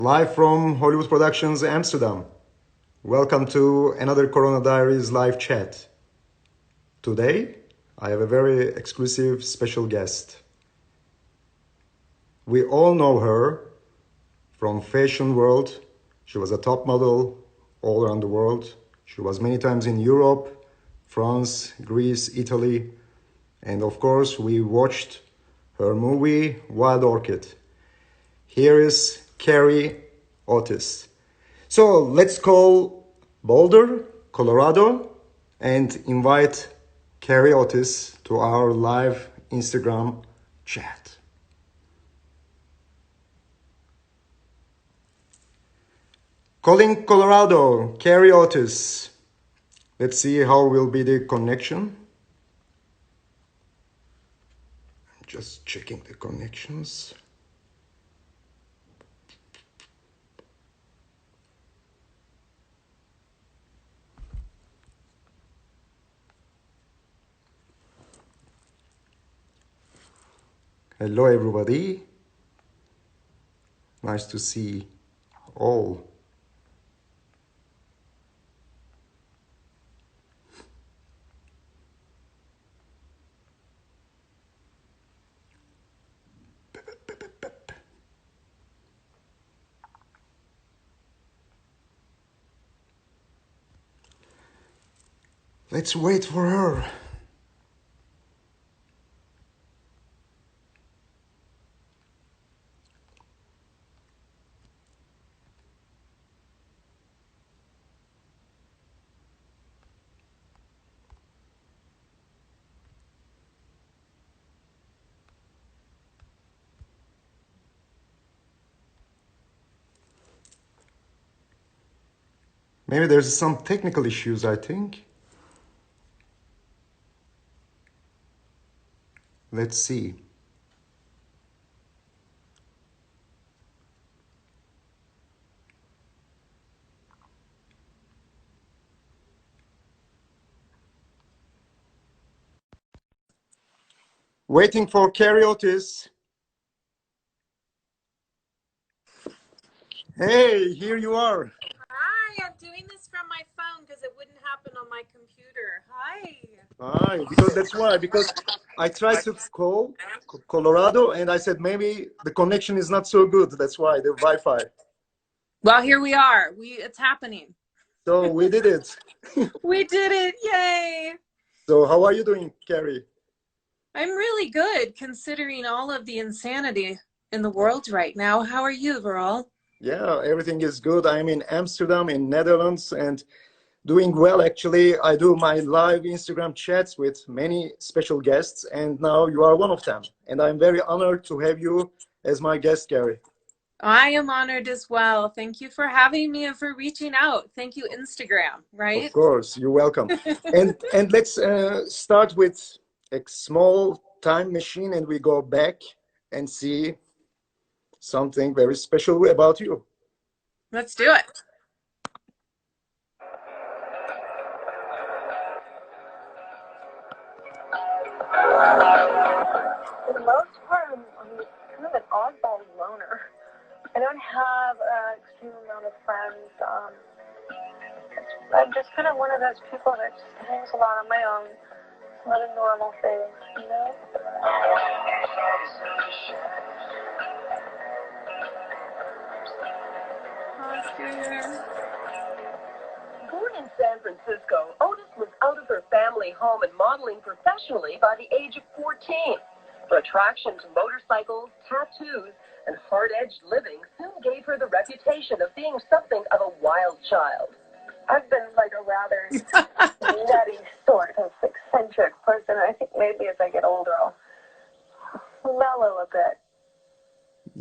Live from Hollywood Productions, Amsterdam. Welcome to another Corona Diaries live chat. Today, I have a very exclusive special guest. We all know her from fashion world. She was a top model all around the world. She was many times in Europe, France, Greece, Italy. And of course, we watched her movie, Wild Orchid. Here is CARRE OTIS. So let's call Boulder, Colorado, and invite CARRE OTIS to our live Instagram chat. Calling Colorado, CARRE OTIS. Let's see how will be the connection. Just checking the connections. Hello everybody. Nice to see all. Let's wait for her. Maybe there's some technical issues, I think. Let's see. Waiting for CARRE OTIS. Hey, here you are. Hi, I'm doing this from my phone because it wouldn't happen on my computer. Hi. Hi, because that's why. Because I tried to call Colorado and I said maybe the connection is not so good. That's why the Wi-Fi. Well, here we are. It's happening. So we did it. We did it. Yay. So how are you doing, CARRE? I'm really good considering all of the insanity in the world right now. How are you, Viral? Yeah, everything is good. I'm in Amsterdam, in Netherlands, and doing well. Actually, I do my live Instagram chats with many special guests, and now you are one of them. And I'm very honored to have you as my guest, CARRE. I am honored as well. Thank you for having me and for reaching out. Thank you, Instagram, Of right? course, you're welcome. And let's start with a small time machine, and we go back and see something very special about you. Let's do it. For the most part, I'm kind of an oddball loner. I don't have an extreme amount of friends. I'm just kind of one of those people that just hangs a lot on my own. It's not a normal thing, you know? Born in San Francisco, Otis was out of her family home and modeling professionally by the age of 14. Her attraction to motorcycles, tattoos, and hard-edged living soon gave her the reputation of being something of a wild child. I've been like a rather nutty sort of eccentric person. I think maybe as I get older, I'll mellow a bit.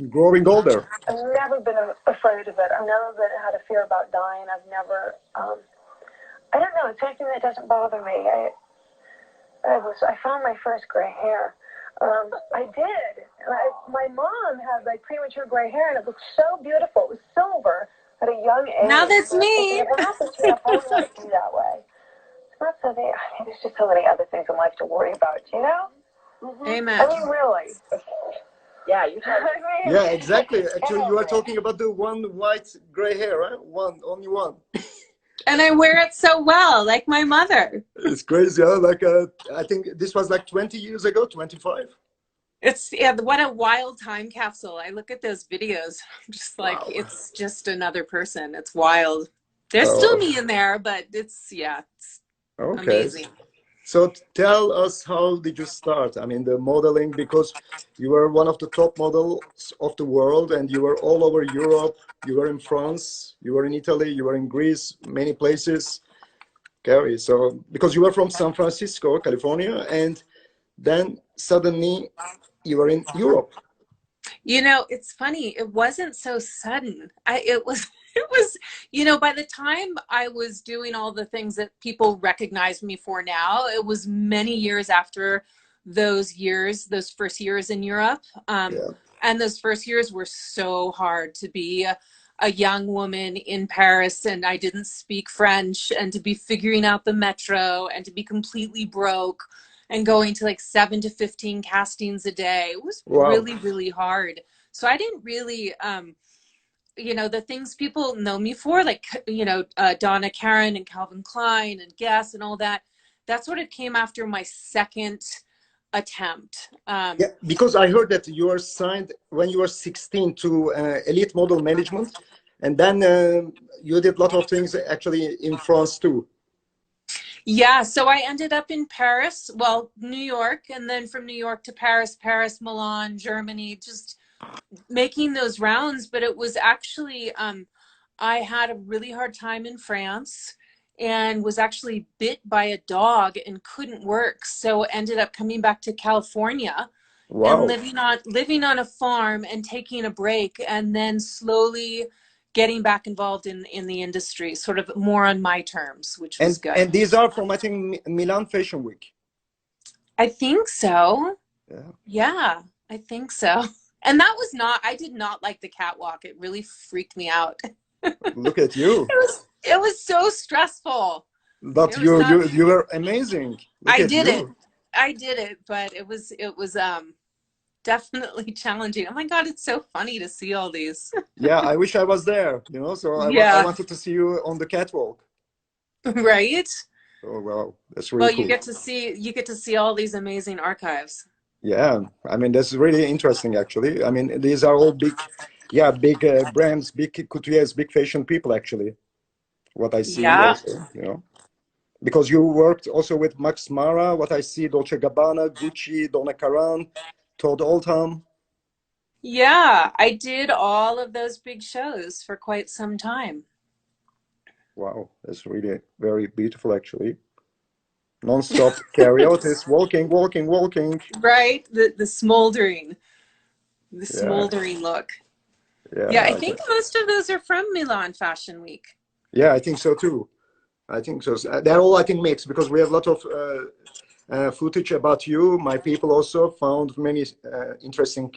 Growing older. I've never been afraid of it. I've never had a fear about dying. I've never, I don't know, it's something that doesn't bother me. I found my first gray hair. I did. My mom had like premature gray hair and it looked so beautiful. It was silver at a young age. Now that's me. If it happens to me, I'll probably let it be that way. It's not something, I mean, there's just so many other things in life to worry about, you know? Amen. I mean, really. Yeah, you I talk. mean, Yeah, exactly. it's Actually, you are everywhere. talking about the one white gray hair, right? One, only one. And I wear it so well, like my mother. It's crazy, huh? Like, I think this was like 20 years ago, 25. It's yeah, what a wild time capsule. I look at those videos, I'm just like, Wow. it's just another person. It's wild. There's still Oh, me in there, but it's okay. amazing. So tell us, how did you start? I mean, the modeling, because you were one of the top models of the world and you were all over Europe. You were in France, you were in Italy, you were in Greece, many places, Carrie. So, because you were from San Francisco, California, and then suddenly you were in Europe. You know, it's funny. It wasn't so sudden. It was, it was, by the time I was doing all the things that people recognize me for now, it was many years after those first years in Europe. Yeah. And those first years were so hard to be a young woman in Paris and I didn't speak French and to be figuring out the metro and to be completely broke and going to like 7 to 15 castings a day. It was Wow. really, really hard. So I didn't really, the things people know me for, like, Donna Karan and Calvin Klein and Guess and all that, that sort of came after my second attempt. Yeah, because I heard that you were signed when you were 16 to Elite Model Management, and then you did a lot of things actually in France too. Yeah, so I ended up in Paris, well, New York, and then from New York to Paris, Paris, Milan, Germany, just making those rounds. But it was actually, I had a really hard time in France and was actually bit by a dog and couldn't work. So ended up coming back to California and Wow. living on a farm and taking a break and then slowly getting back involved in the industry, sort of more on my terms, which was good. And these are from, I think, Milan Fashion Week. I think so. Yeah. Yeah, I think so. And that was not, I did not like the catwalk. It really freaked me out. Look at you. It was so stressful. But It was not, you were amazing. Look I at did it. you. I did it, but it was definitely challenging. Oh my God, it's so funny to see all these. Yeah, I wish I was there, you know, so I Yeah, wanted to see you on the catwalk. right? Oh, wow, that's Well, really cool. you get to see all these amazing archives. Yeah, I mean, that's really interesting, actually. I mean, these are all big, yeah, big brands, big couturiers, big fashion people, actually. What I see Yeah. also, you know, because you worked also with Max Mara, what I see, Dolce Gabbana, Gucci, Donna Karan, Todd Oldham. Yeah, I did all of those big shows for quite some time. Wow, that's really very beautiful, actually. Non-stop carry OTIS, walking, walking, walking. Right? The Yeah, smoldering look. Yeah, I yeah, think most of those are from Milan Fashion Week. yeah, I think so too. I think so. They're all, I think, mixed because we have a lot of footage about you. My people also found many interesting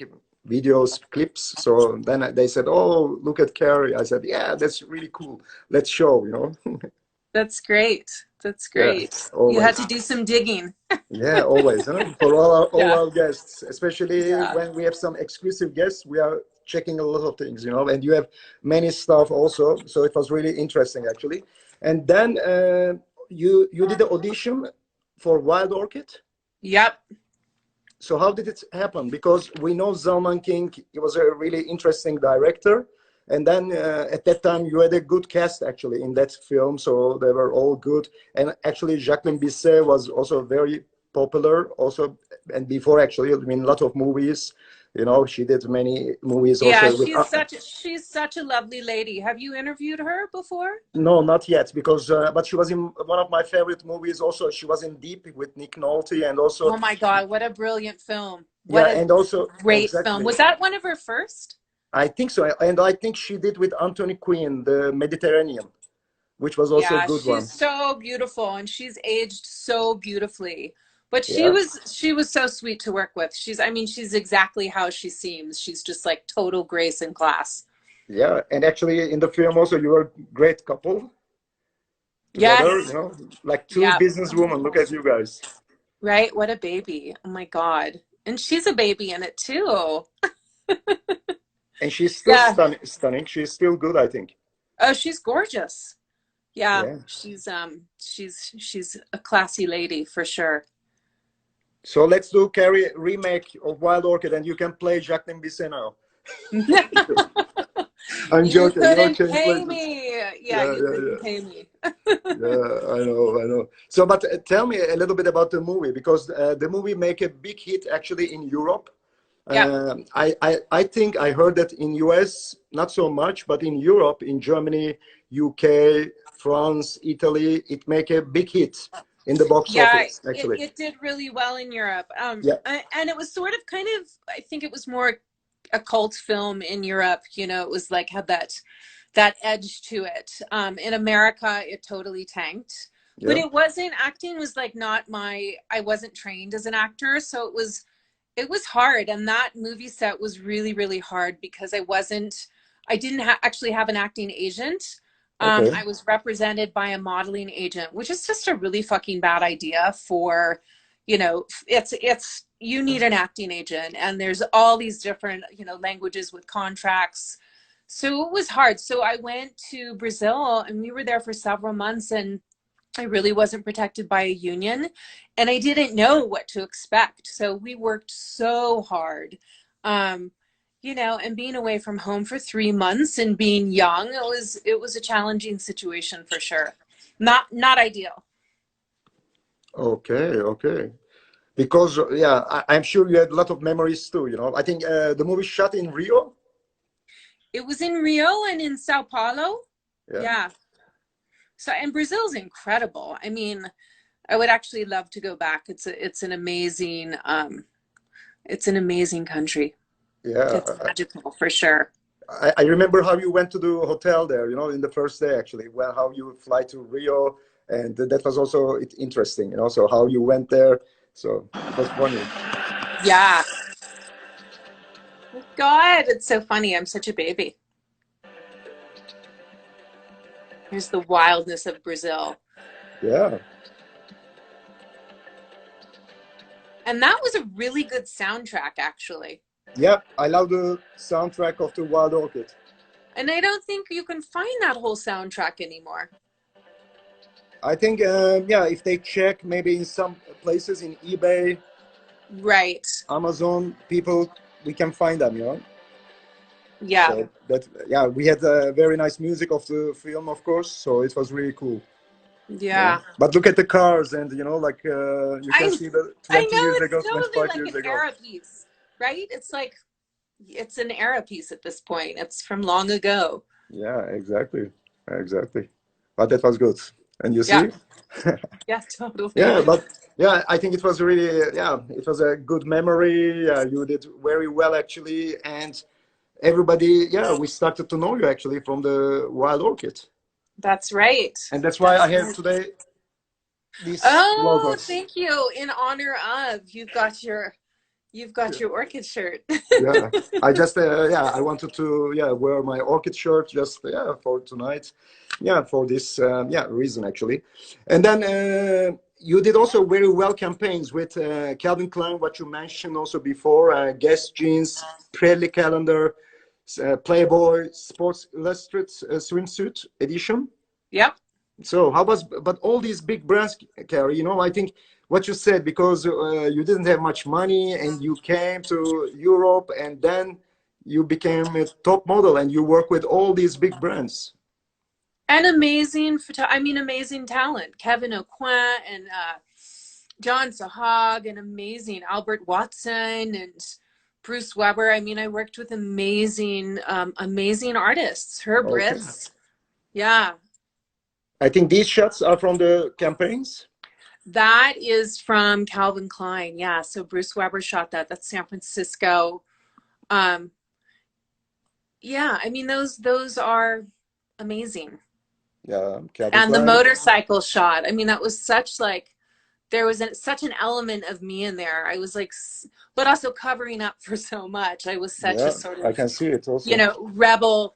videos, clips. So then they said, "Oh, look at Carrie." I said, "Yeah, that's really cool. Let's show." You know? That's great. That's Yeah, great. You had to always. do some digging. Yeah, always. Huh? For all Yeah. our guests, especially Yeah. when we have some exclusive guests, we are checking a lot of things. You know, and you have many stuff also. So it was really interesting, actually. And then you did the audition for Wild Orchid. Yep. So how did it happen? Because we know Zalman King, he was a really interesting director. And then at that time, you had a good cast actually in that film. So they were all good. And actually, Jacqueline Bisset was also very popular also. And before actually, I mean, a lot of movies, you know, she did many movies Yeah, also with, she's such a lovely lady. Have you interviewed her before? no, not yet, because, but she was in one of my favorite movies also. She was in Deep with Nick Nolte and also, Oh my God, what a brilliant film. What yeah, a and also, great film. exactly. Was that one of her first? I think so, and I think she did with Anthony Quinn, the Mediterranean, which was also a Yeah, good one. she's so beautiful and she's aged so beautifully. But Yeah, she was so sweet to work with. I mean, she's exactly how she seems. She's just like total grace and class. yeah, and actually in the film also you were a great couple together, you Yes. know, like two Yeah. businesswomen. Look at you guys. Right? What a baby. Oh my God. And she's a baby in it too. And she's still Yeah. stunning. She's still good, I think. Oh, she's gorgeous. Yeah, Yeah. she's a classy lady for sure. So let's do Carrie remake of Wild Orchid, and you can play Jacques Dembisset now. I'm You joking. You know, couldn't change pay places. me. Yeah, Yeah, you yeah, couldn't yeah. pay me. Yeah, I know, I know. So, but tell me a little bit about the movie, because the movie make a big hit actually in Europe. Yep. I think I heard that in US not so much, but in Europe, in Germany, UK, France, Italy, it make a big hit in the box Yeah, office actually. it did really well in Europe. Yeah. And it was sort of kind of, I think it was more a cult film in Europe. You know, it was like had that edge to it. In America, it totally tanked. But Yeah. it wasn't, acting was like not my, I wasn't trained as an actor, so it was hard. And that movie set was really, really hard because I didn't actually have an acting agent. Okay. I was represented by a modeling agent, which is just a really fucking bad idea for, you know, you need an acting agent, and there's all these different, you know, languages with contracts. So it was hard. So I went to Brazil and we were there for several months, and I really wasn't protected by a union, and I didn't know what to expect. So we worked so hard. You know, and being away from home for 3 months and being young, it was a challenging situation for sure. Not ideal. Okay. Okay. Because yeah, I'm sure you had a lot of memories too. You know, I think the movie shot in Rio. It was in Rio and in Sao Paulo. Yeah. Yeah. So, and Brazil's incredible. I mean, I would actually love to go back. It's an amazing country. Yeah. It's magical for sure. I remember how you went to the hotel there, you know, in the first day actually, well, how you fly to Rio, and that was also interesting, you know, so how you went there. So it was funny. Yeah. God, it's so funny. I'm such a baby. Here's the wildness of Brazil. Yeah. And that was a really good soundtrack, actually. Yeah. I love the soundtrack of the Wild Orchid. And I don't think you can find that whole soundtrack anymore. I think, yeah, if they check maybe in some places in eBay, Right. Amazon, we can find them, you know. Yeah. So that, yeah, we had very nice music of the film, of course. So it was really cool. Yeah. But look at the cars, and you know, like you can see the I 20 know, years it's ago, totally 25 like years an ago. era piece, right? It's like it's an era piece at this point. It's from long ago. Yeah, exactly, exactly. But that was good, and you Yeah. see, Yeah, totally. yeah. But yeah, I think it was really, yeah, it was a good memory. You did very well actually, and everybody, yeah, we started to know you actually from the Wild Orchid, That's right. and that's why I That's have right. today these Oh, logos. thank you. In honor of, you've got your orchid shirt. Yeah, I just yeah, I wanted to, yeah, wear my orchid shirt just, yeah, for tonight, yeah, for this yeah, reason actually. And then you did also very well campaigns with Calvin Klein, what you mentioned also before, Guess Jeans, Pirelli calendar, Playboy, Sports Illustrated swimsuit edition. Yep. So how was, but all these big brands, Carrie, you know, I think what you said, because you didn't have much money and you came to Europe, and then you became a top model and you work with all these big brands. And amazing amazing talent. Kevin O'Quin and John Sahag, and amazing Albert Watson and Bruce Weber. I mean, I worked with amazing artists. Herb Okay. Ritz. Yeah. I think these shots are from the campaigns. That is from Calvin Klein. Yeah. So Bruce Weber shot that. That's San Francisco. Yeah, I mean those are amazing. Yeah, Calvin And the Klein. motorcycle shot. I mean, that was such like there was such an element of me in there. I was like, but also covering up for so much. I was such a Yeah, sort I of, can see it also. you know, rebel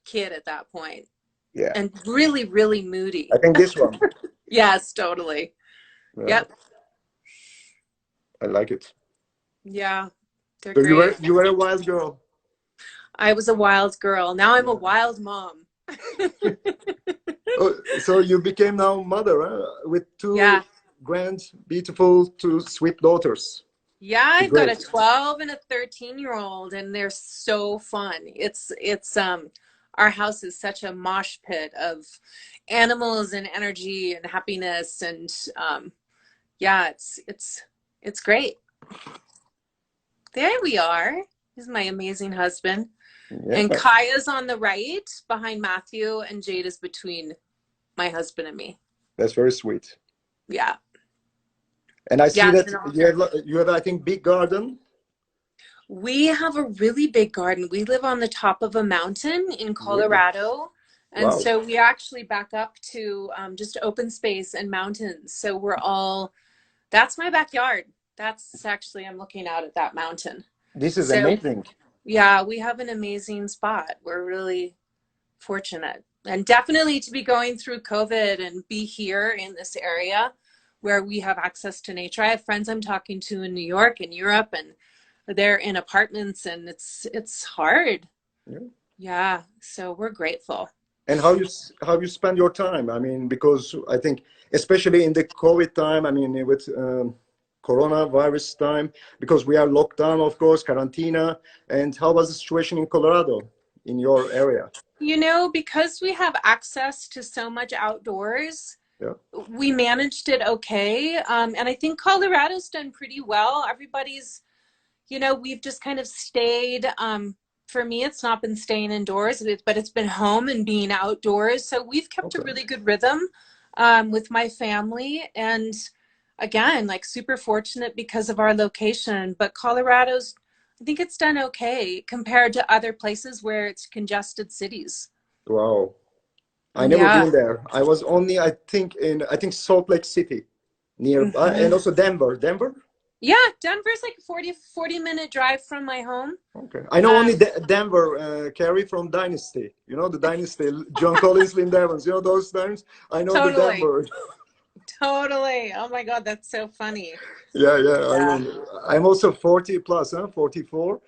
kid at that point. Yeah. And really, really moody. I think this one. Yes, totally. Yeah, Yep. I like it. Yeah, they're So great. you were a wild girl. I was a wild girl. Now I'm a Yeah. wild mom. Oh, so you became now mother, huh? With Yeah. two grand, beautiful, two sweet daughters. Yeah, I've got a Great. 12 and a 13-year-old, and they're so fun. It's our house is such a mosh pit of animals and energy and happiness, and yeah, it's great. There we are. He's my amazing husband. Yeah, And Kaya's on the right behind Matthew, and Jade is between my husband and me. that's very sweet. Yeah. And I see Yeah, that and all you have I think big garden. we have a really big garden. We live on the top of a mountain in Really? Colorado. And Wow. so we actually back up to just open space and mountains. So that's my backyard. That's actually, I'm looking out at that mountain. This is So amazing. yeah, we have an amazing spot. We're really fortunate. And definitely to be going through COVID and be here in this area where we have access to nature. I have friends I'm talking to in New York and Europe, and they're in apartments, and it's hard. Yeah. Yeah, so we're grateful. And how you spend your time? I mean, because I think especially in the COVID time, I mean, with coronavirus time, because we are locked down, of course, quarantine. And how was the situation in Colorado, in your area? Because we have access to so much outdoors, Yeah. we managed it okay. And I think Colorado's done pretty well. Everybody's, we've just kind of stayed. For me, it's not been staying indoors, but it's been home and being outdoors. So we've kept a Okay. really good rhythm with my family. And again, like super fortunate because of our location. But Colorado's, I think it's done okay compared to other places where it's congested cities. Wow. I never Yeah. been there. I was only, I think Salt Lake City nearby, and Hmm. also Denver. Denver? Yeah, Denver's like a 40-minute drive from my home. Okay. I know only Denver, Carrie from Dynasty. You know the Dynasty, John Collins, Lynn Evans. You know those names? I know the Totally. Denver. Totally. Oh my God, that's so funny. Yeah, yeah. I Yeah. mean, I'm also 40 plus, huh? 44.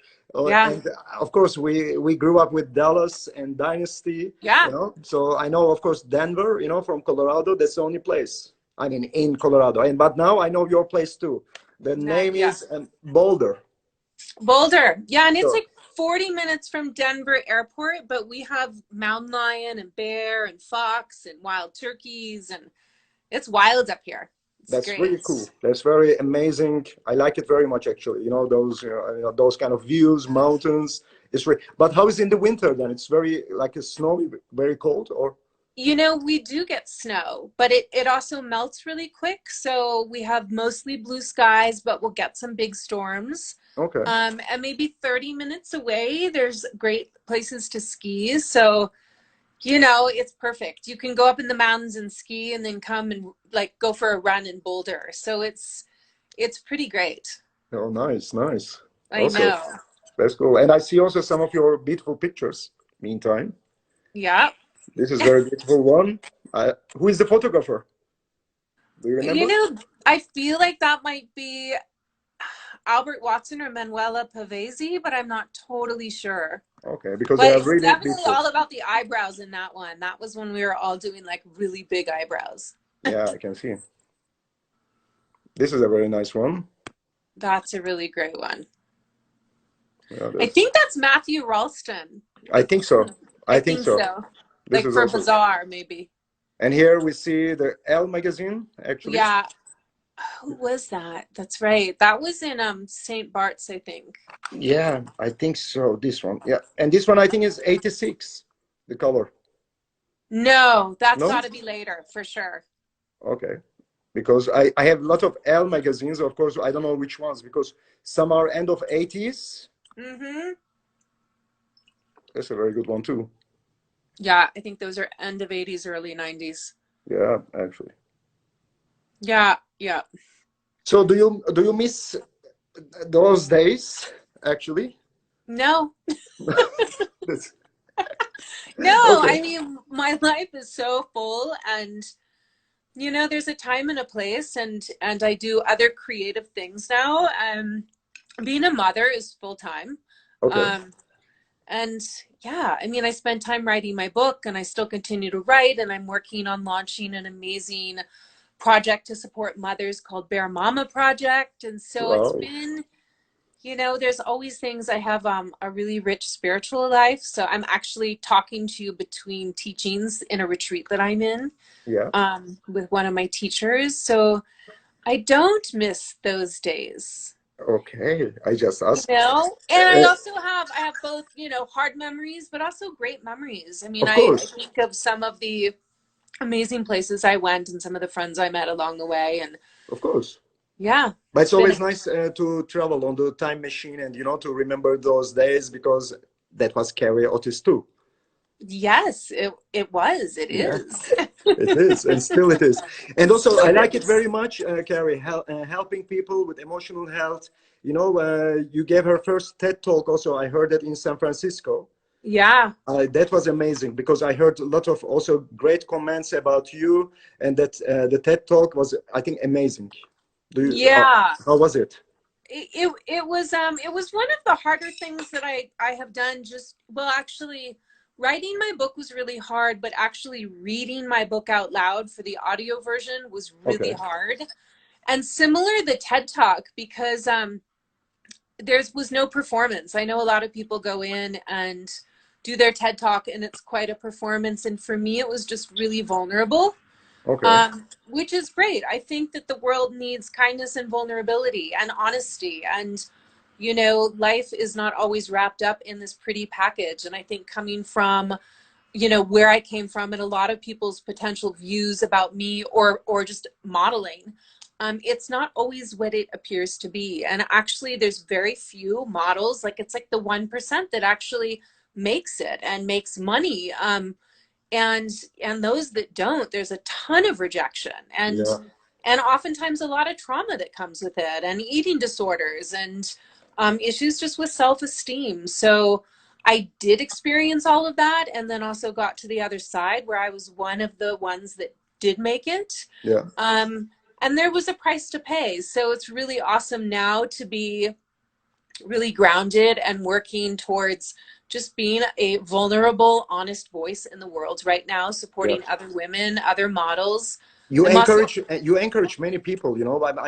Yeah. And of course, we grew up with Dallas and Dynasty, Yeah. you know. So I know, of course, Denver, you know, from Colorado. That's the only place. I mean, in Colorado. And but now I know your place too. The name Yeah. is Boulder. Boulder. Yeah, and it's So like 40 minutes from Denver Airport, but we have mountain lion and bear and fox and wild turkeys, and it's wild up here. It's that's really great. cool. That's very amazing. I like it very much, actually. You know, those kind of views, mountains. It's really, but how is in the winter then? It's very like a snowy, very cold, or We do get snow, but it also melts really quick. So we have mostly blue skies, but we'll get some big storms. okay. And maybe 30 minutes away, there's great places to ski. So, it's perfect. You can go up in the mountains and ski and then come and like go for a run in Boulder. So it's pretty great. Oh, nice, nice. I Also, know. that's cool. And I see also some of your beautiful pictures. Meantime, Yeah. this is very beautiful one. Who is the photographer? Do you remember? I feel like that might be Albert Watson or Manuela Pavese, but I'm not totally sure. Okay, because they But are it's really definitely beautiful. all about the eyebrows in that one. That was when we were all doing like really big eyebrows. Yeah, I can see. This is a very nice one. That's a really great one. Yeah, I think that's Matthew Ralston. I think so. I I think think so. so. This Like is for also. Bazaar, maybe. And here we see the Elle magazine, actually. Yeah. Who was that? That's right. That was in St. Bart's, I think. Yeah, I think so. This one. Yeah. And this one I think is 86, the color. No, that's No? got to be later for sure. Okay. Because I have a lot of Elle magazines, of course. I don't know which ones because some are end of 80s. Mm-hmm. That's a very good one too. Yeah, I think those are end of 80s, early 90s. Yeah, actually. Yeah, yeah. So do you miss those days actually? No. That's- No, okay. I mean, my life is so full, and there's a time and a place, and I do other creative things now. being a mother is full time. Okay. Um, and yeah, I mean, I spent time writing my book and I still continue to write, and I'm working on launching an amazing project to support mothers called Bear Mama Project. And so it's Wow. been, there's always things. I have a really rich spiritual life. So I'm actually talking to you between teachings in a retreat that I'm in Yeah. with one of my teachers. So I don't miss those days. Okay. I just asked. And Uh, I have both, hard memories, but also great memories. I mean, of I course. think of some of the amazing places I went and some of the friends I met along the way. And Of course. yeah, But it's it's been, always nice to travel on the time machine and, to remember those days because that was Carrie Otis too. yes, it Yeah, is. it is. And still it is. And also, I like it very much, Carrie, helping people with emotional health. You gave her first TED talk also. I heard that in San Francisco. Yeah. That was amazing because I heard a lot of also great comments about you and that the TED talk was, I think, amazing. Yeah. How was it? It was one of the harder things that I have done. Just, well, actually writing my book was really hard, but actually reading my book out loud for the audio version was really Okay. hard. And similar the TED talk, because there was no performance. I know a lot of people go in and do their TED talk and it's quite a performance, and for me it was just really vulnerable. Okay. Which is great. I think that the world needs kindness and vulnerability and honesty. And, life is not always wrapped up in this pretty package. And I think coming from, where I came from and a lot of people's potential views about me or just modeling, it's not always what it appears to be. And actually, there's very few models. Like, it's like the 1% that actually makes it and makes money. And those that don't, there's a ton of rejection Yeah. and oftentimes a lot of trauma that comes with it, and eating disorders and issues just with self-esteem. So I did experience all of that, and then also got to the other side where I was one of the ones that did make it. Yeah. And there was a price to pay. So it's really awesome now to be really grounded and working towards just being a vulnerable, honest voice in the world right now, Yeah. supporting other women, other models. You I'm also, encourage many people.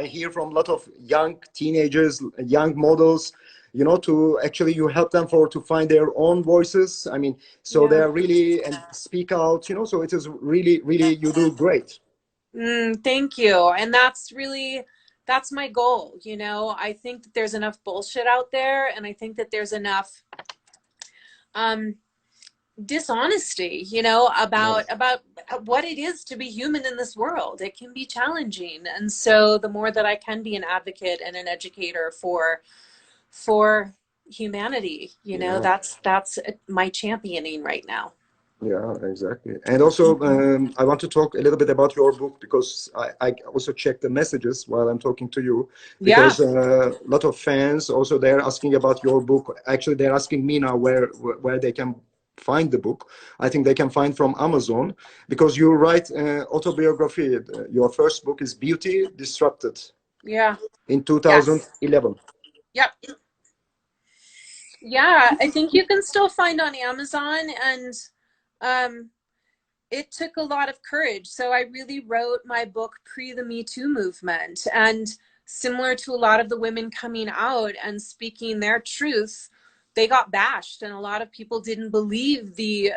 I hear from a lot of young teenagers, young models. To actually you help them to find their own voices. I mean, so they yeah. are really and speak out. So it is really, really you do great. Thank you. And that's my goal. I think that there's enough bullshit out there, and I think that there's enough um, dishonesty, Yeah. about what it is to be human in this world. It can be challenging. And so the more that I can be an advocate and an educator for humanity, Yeah. that's my championing right now. Yeah, exactly. And also, I want to talk a little bit about your book because I also check the messages while I'm talking to you Yeah. because a lot of fans also they're asking about your book. Actually, they're asking me now where they can find the book. I think they can find from Amazon because you write autobiography. Your first book is Beauty Disrupted Yeah. in Yes. 2011. Yep. Yeah, I think you can still find on Amazon, and um it took a lot of courage. So I really wrote my book pre the Me Too movement, and similar to a lot of the women coming out and speaking their truth, they got bashed, and a lot of people didn't believe the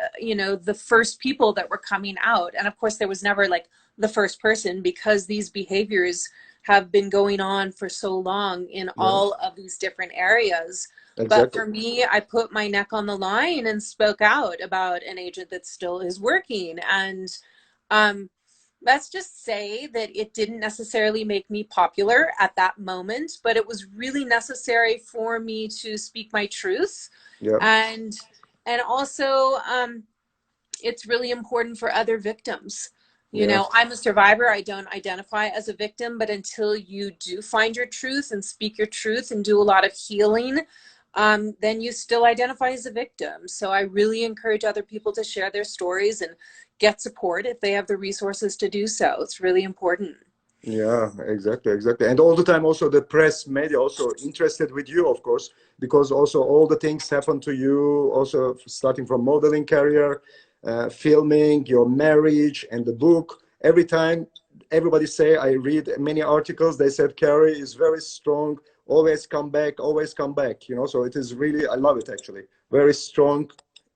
first people that were coming out. And of course there was never like the first person, because these behaviors have been going on for so long in Yeah, all of these different areas. But exactly. for me, I put my neck on the line and spoke out about an agent that still is working. And um, let's just say that it didn't necessarily make me popular at that moment, but it was really necessary for me to speak my truth. Yeah, And also, it's really important for other victims. yeah, I'm a survivor. I don't identify as a victim, but until you do find your truth and speak your truth and do a lot of healing, then you still identify as a victim. So I really encourage other people to share their stories and get support if they have the resources to do so. It's really important. Yeah, exactly, exactly. And all the time also the press media also interested with you, of course, because also all the things happen to you, also starting from modeling career, filming, your marriage and the book. Every time everybody say, I read many articles, they said Carrie is very strong, always come back, you know, so it is really, I love it actually. Very strong,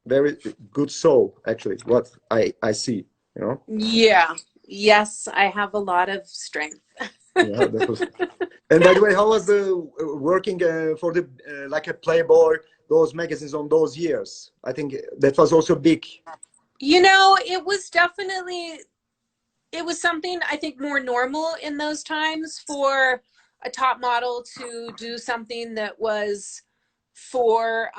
very good soul, actually, what I see, you know. Yeah. Yes, I have a lot of strength. Yeah, that was. And by the way, how was the working for the like a Playboy, those magazines on those years? I think that was also big. You know, it was definitely, it was something I think more normal in those times for a top model to do something that was for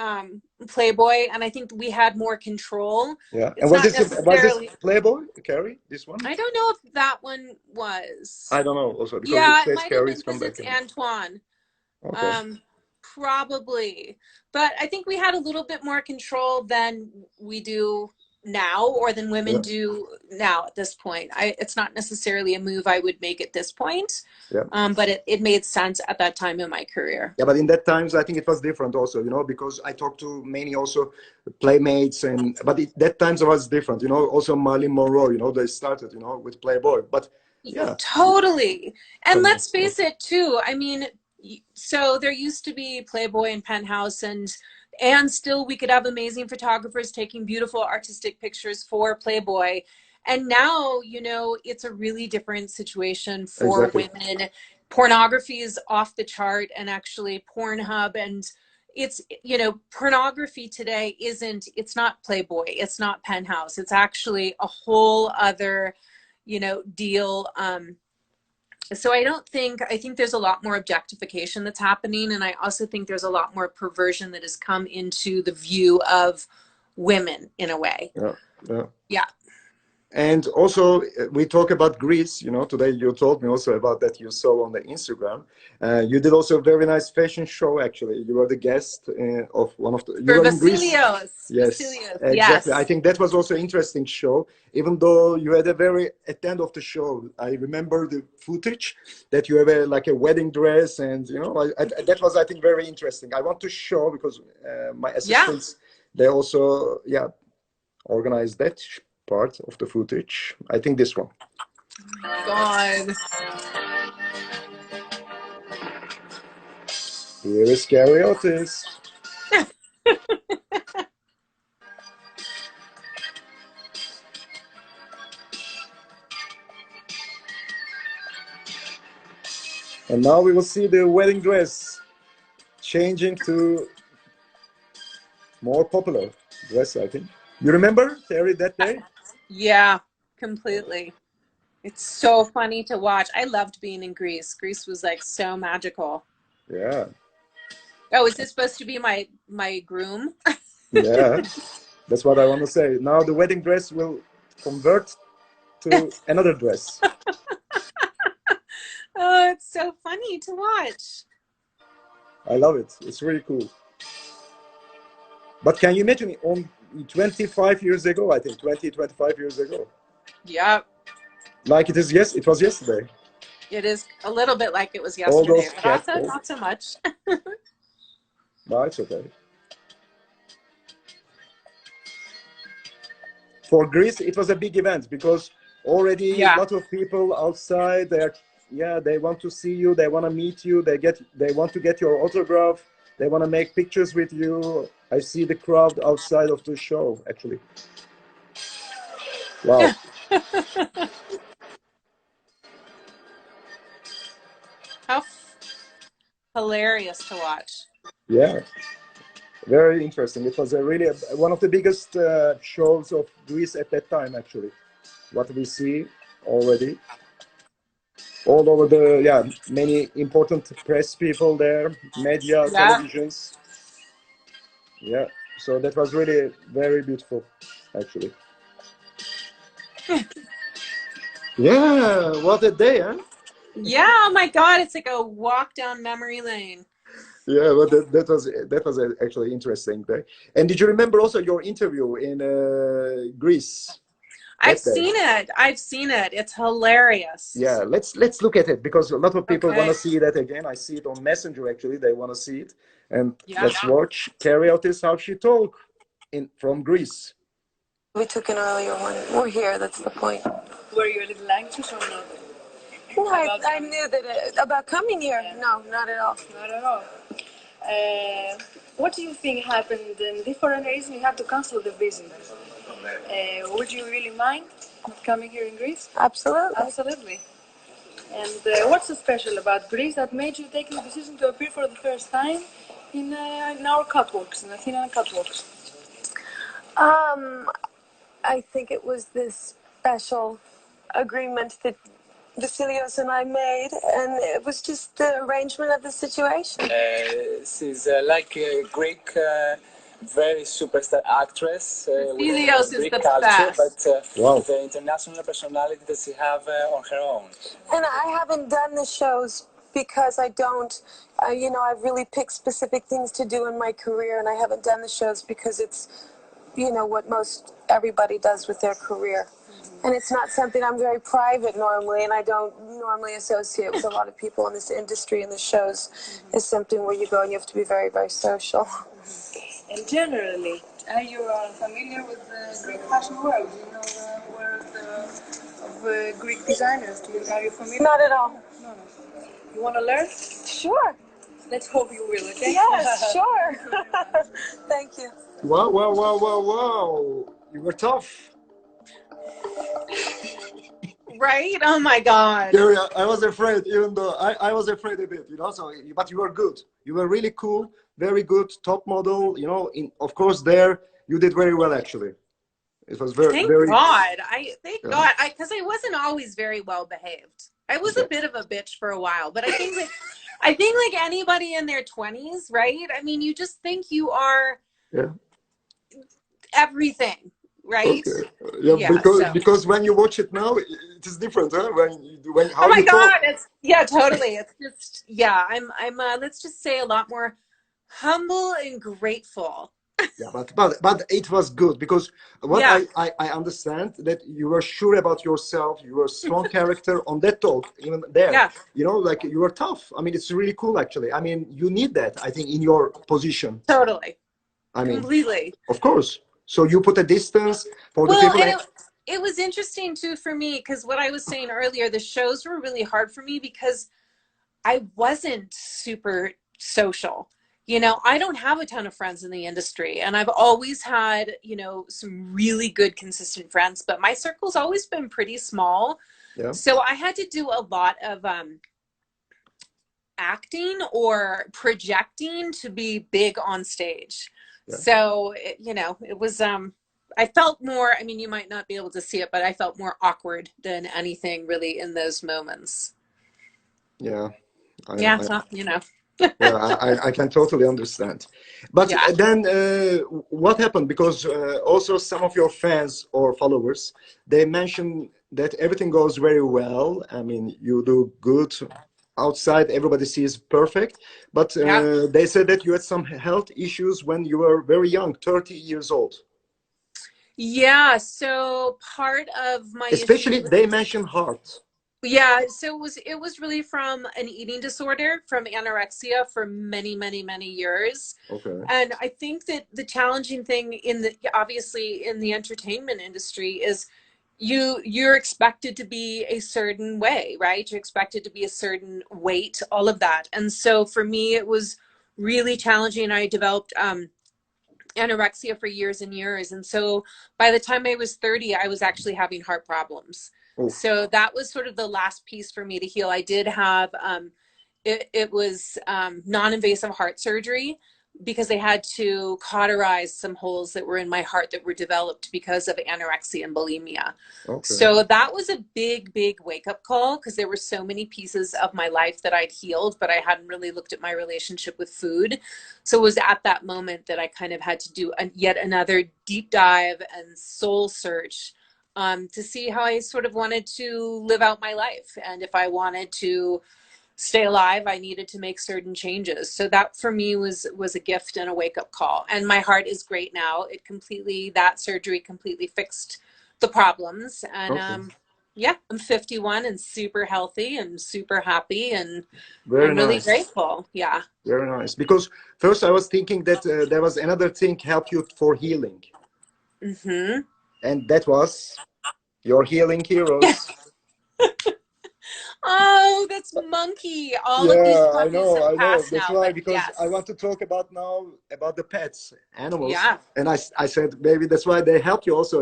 Playboy, and I think we had more control. Yeah. And It's not was this necessarily, Playboy, Carrie? This one? I don't know if that one was. I don't know also because it Yeah, it says might have Carrie's been come because back it's in. Antoine. Okay. Um, Probably. But I think we had a little bit more control than we do now, or than women Yeah. do now at this point. It's not necessarily a move I would make at this point, Yeah. but it made sense at that time in my career. Yeah, but in that times, I think it was different also, you know, because I talked to many also playmates and, but that times it was different, you know, also Marilyn Monroe, you know, they started, you know, with Playboy, but yeah, Totally. And come on. let's face it too. I mean, so there used to be Playboy and Penthouse, and still we could have amazing photographers taking beautiful artistic pictures for Playboy. And now, you know, it's a really different situation for Exactly. women. Pornography is off the chart, and actually Pornhub, and it's, you know, pornography today isn't, it's not Playboy, it's not Penthouse. It's actually a whole other, you know, deal. So I think there's a lot more objectification that's happening. And I also think there's a lot more perversion that has come into the view of women in a way. Yeah. Yeah. Yeah. And also, we talk about Greece. You know, today you told me also about that you saw on the Instagram. You did also a very nice fashion show. Actually, you were the guest of one of the. You For were in Greece. Vasilios. Yes, Vasilios. exactly. I Yes. think that was also interesting show. Even though you had a very at the end of the show, I remember the footage that you have a, like a wedding dress, and you know, that was I think very interesting. I want to show because my Yeah. assistants they also yeah organize that part of the footage. I think this one. God. Here is CARRE OTIS. And now we will see the wedding dress changing to more popular dress, I think. You remember, Terry, that day? Yeah, completely. It's so funny to watch. I loved being in Greece. Greece was like so magical. Yeah, Oh, is this supposed to be my groom? yeah. That's what I want to say. Now the wedding dress will convert to another dress. Oh, it's so funny to watch. I love it. It's really cool. But can you imagine on 25 years ago, I think, 20, 25 years ago? Yep. Like it is, yes, it was yesterday. It is a little bit like it was All yesterday, those but also catcalls. not so much. No, it's okay. For Greece, it was a big event because already a Yeah. lot of people outside. They want to see you. They want to meet you. They want to get your autograph. They want to make pictures with you. I see the crowd outside of the show. Actually, wow. How hilarious to watch. Yeah, very interesting. It was a really one of the biggest shows of Greece at that time. Actually, what we see already all over the many important press people there, media, Yeah. televisions. Yeah, so that was really very beautiful, actually. Yeah, what a day, huh? Yeah. Oh my God. It's like a walk down memory lane. Yeah, but that was actually interesting day. And did you remember also your interview in Greece? I've that day. seen it. I've seen it. It's hilarious. Yeah, let's look at it, because a lot of people want Okay. to see that again. I see it on Messenger, actually. They want to see it. And Yeah. let's watch CARRE OTIS, how she talk from Greece. We took an earlier one. We're here, that's the point. Were you a little anxious or not? No, I knew that about coming here. Yeah. No, not at all. Not at all. What do you think happened? And for any reason you had to cancel the visit. Would you really mind not coming here in Greece? Absolutely. Absolutely. And what's so special about Greece that made you take the decision to appear for the first time in our catwalks, in Athena catwalks? I think it was this special agreement that Vasilios and I made, and it was just the arrangement of the situation. She's like a Greek, very superstar actress Vasilios is Greek the culture, best. but Wow. the international personality that she have on her own. And I haven't done the shows because I don't, I've really picked specific things to do in my career, and I haven't done the shows because it's, what most everybody does with their career. And it's not something, I'm very private normally, and I don't normally associate with a lot of people in this industry, and the shows is something where you go and you have to be very, very social. And generally, are you familiar with the Greek fashion world? Do you know the world of Greek designers? Are you familiar? Not at all. No. You want to learn? Sure. Let's hope you will, okay? Yes, sure. Thank you. Wow, wow, wow, wow, wow. You were tough. Right? Oh my God. Gary, I was afraid, even though I was afraid a bit, so, but you were good. You were really cool, very good, top model, of course, there, you did very well, actually. It was Thank very. God. Thank Yeah. God. Because I wasn't always very well behaved. I was a bit of a bitch for a while, but I think like anybody in their 20s, right? I mean, you just think you are everything, right? Okay. Yeah, because when you watch it now, it is different, huh? How oh my you God, talk. totally. It's just I'm let's just say a lot more humble and grateful. Yeah, but it was good, because what I understand that you were sure about yourself, you were a strong character on that talk, even there. Yeah. Like you were tough. I mean, it's really cool, actually. I mean, you need that, I think, in your position. Totally. I mean, completely. Of course. So you put a distance for the people. And it was interesting too for me, because what I was saying earlier, the shows were really hard for me because I wasn't super social. I don't have a ton of friends in the industry, and I've always had, some really good, consistent friends, but my circle's always been pretty small. Yeah. So I had to do a lot of acting or projecting to be big on stage. Yeah. So, it was, I felt more, I mean, you might not be able to see it, but I felt more awkward than anything really in those moments. Yeah. I can totally understand. But then what happened? Because also some of your fans or followers, they mention that everything goes very well. I mean, you do good outside, everybody sees perfect. But they said that you had some health issues when you were very young, 30 years old. Yeah, so part of my especially they mention heart. Yeah, so it was really from an eating disorder, from anorexia for many, many, many years. Okay. And I think that the challenging thing obviously in the entertainment industry is you're expected to be a certain way, right? You're expected to be a certain weight, all of that. And so for me, it was really challenging. I developed anorexia for years and years. And so by the time I was 30, I was actually having heart problems. Oof. So that was sort of the last piece for me to heal. I did have, it was non-invasive heart surgery because they had to cauterize some holes that were in my heart that were developed because of anorexia and bulimia. Okay. So that was a big, big wake-up call because there were so many pieces of my life that I'd healed, but I hadn't really looked at my relationship with food. So it was at that moment that I kind of had to do yet another deep dive and soul search to see how I sort of wanted to live out my life. And if I wanted to stay alive, I needed to make certain changes. So that for me was a gift and a wake-up call. And my heart is great now. That surgery completely fixed the problems. And Okay. yeah, I'm 51 and super healthy and super happy, and Very I'm really nice. grateful. Yeah. Very nice. Because first I was thinking that there was another thing help you for healing, Hmm. and that was your healing heroes. Oh, that's Monkey. All of these Yeah, puppies have I know. passed That's now, why, but because I want yes. to talk about now about the pets, animals, Yeah. and I said maybe that's why they help you also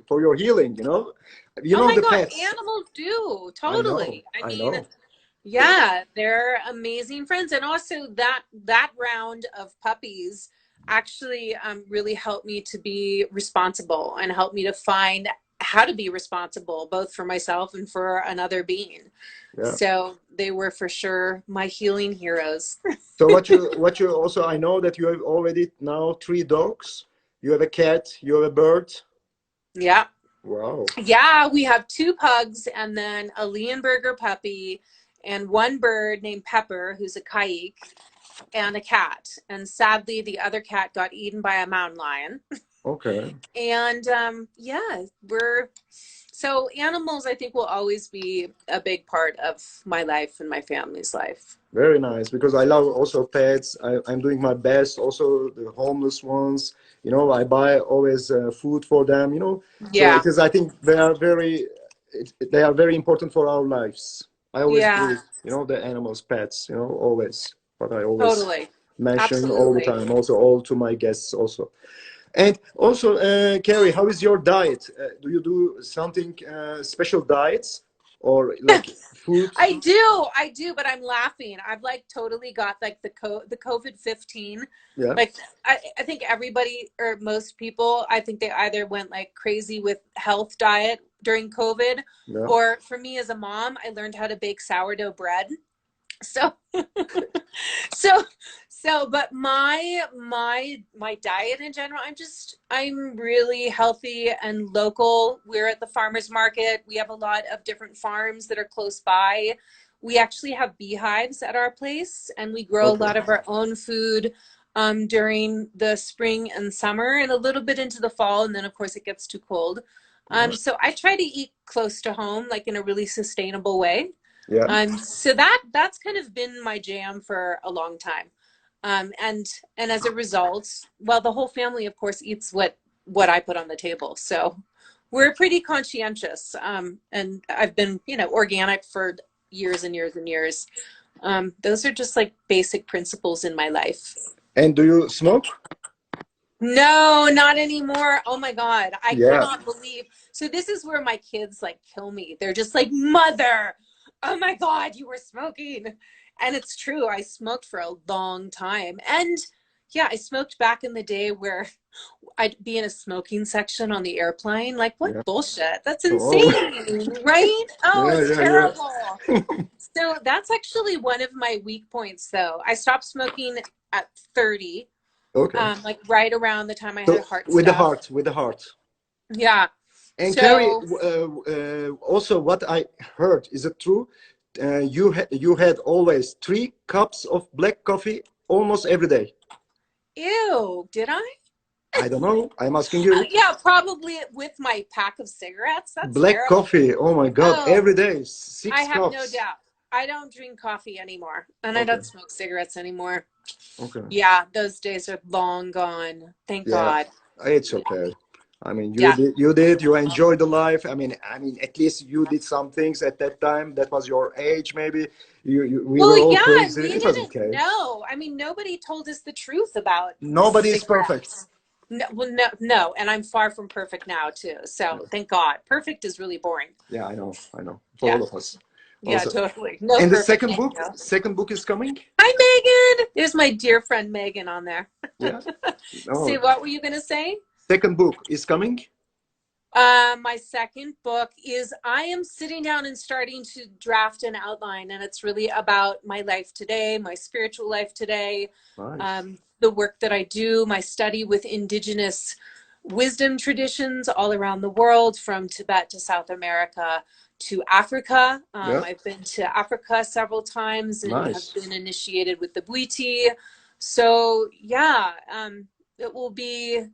for your healing. You Oh know my the God, pets. animals do. I know, Totally. I I mean, know. yeah, they're amazing friends. And also that round of puppies actually really helped me to be responsible and helped me to find how to be responsible, both for myself and for another being. Yeah. So they were for sure my healing heroes. So what you also, I know that you have already now 3 dogs. You have a cat. You have a bird. Yeah. Wow. Yeah, we have 2 pugs and then a Leonberger puppy and one bird named Pepper, who's a kike, and a cat. And sadly, the other cat got eaten by a mountain lion. Okay. And yeah, we're so animals, I think, will always be a big part of my life and my family's life. Very nice, because I love also pets. I'm doing my best. Also the homeless ones. I buy always food for them. So Yeah, it is. I think they are they are very important for our lives. I always yeah, do. The animals, pets. Always. What I always totally. mention all the Absolutely. time. Also, all to my guests also. And also, Carrie, how is your diet? Do you do something special diets or like food? I do, but I'm laughing. I've like totally got like the COVID-15. Yeah. Like I think everybody or most people, I think they either went like crazy with health diet during COVID, Yeah. or for me as a mom, I learned how to bake sourdough bread. So so but my diet in general, I'm really healthy and local. We're at the farmers market. We have a lot of different farms that are close by. We actually have beehives at our place, and we grow a Okay. lot of our own food during the spring and summer and a little bit into the fall, and then of course it gets too cold. So I try to eat close to home, like in a really sustainable way. Yeah. So that's kind of been my jam for a long time. And as a result, well, the whole family, of course, eats what I put on the table. So we're pretty conscientious. And I've been, organic for years and years and years. Those are just like basic principles in my life. And do you smoke? No, not anymore. Oh my God. I Yeah. cannot believe. So this is where my kids like kill me. They're just like, "Mother, oh my God, you were smoking." And it's true. I smoked for a long time. And yeah, I smoked back in the day where I'd be in a smoking section on the airplane. Like, what Yeah. bullshit? That's Oh. insane, right? Oh, Yeah, it's yeah, yeah. terrible. So that's actually one of my weak points, though. I stopped smoking at 30, Okay. like right around the time I had So heart with the stuff. heart, with the heart. Yeah. And Carrie, So, also what I heard, is it true? You had always 3 cups of black coffee almost every day. ew, did I? I don't know. I'm asking you. Yeah, probably with my pack of cigarettes. That's Black terrible. coffee. Oh my God. Oh, Every day, I six have no cups. doubt. I don't drink coffee anymore, and I Okay. don't smoke cigarettes anymore. Okay. Yeah, those days are long gone. Thank Yeah. God. It's Yeah. okay. I mean, Yeah. you enjoyed the life. I mean, at least you did some things at that time. That was your age, maybe. We Well, were all yeah, and crazy. we It was didn't okay. know. I mean, nobody told us the truth about Nobody is perfect. cigarettes. No, well, no, and I'm far from perfect now too. Yeah, So thank God. Perfect is really boring. yeah, I know. For Yeah, all of us, yeah, also. totally. No And the perfect, thank you. second book is coming. Hi, Megan. There's my dear friend Megan on there. Yeah. See, No, what were you gonna say? second book is coming. My second book is I am sitting down and starting to draft an outline, and it's really about my life today, my spiritual life today, Nice. the work that I do, my study with indigenous wisdom traditions all around the world, from Tibet to South America to Africa. Yeah. I've been to Africa several times and have Nice. been initiated with the Bwiti. So yeah, it will be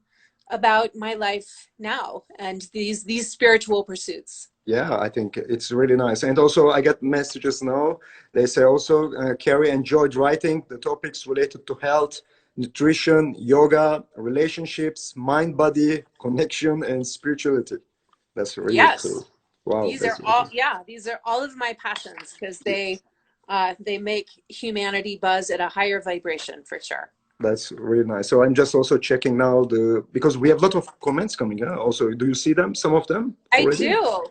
about my life now and these spiritual pursuits. Yeah, I think it's really nice. And also, I get messages now. They say also, Carrie enjoyed writing the topics related to health, nutrition, yoga, relationships, mind body connection, and spirituality. That's really Yes, cool. Wow, these that's are really all, cool. yeah, these are all of my passions because they make humanity buzz at a higher vibration for sure. That's really nice. So I'm just also checking now because we have a lot of comments coming. Also, do you see them? Some of them I already? do.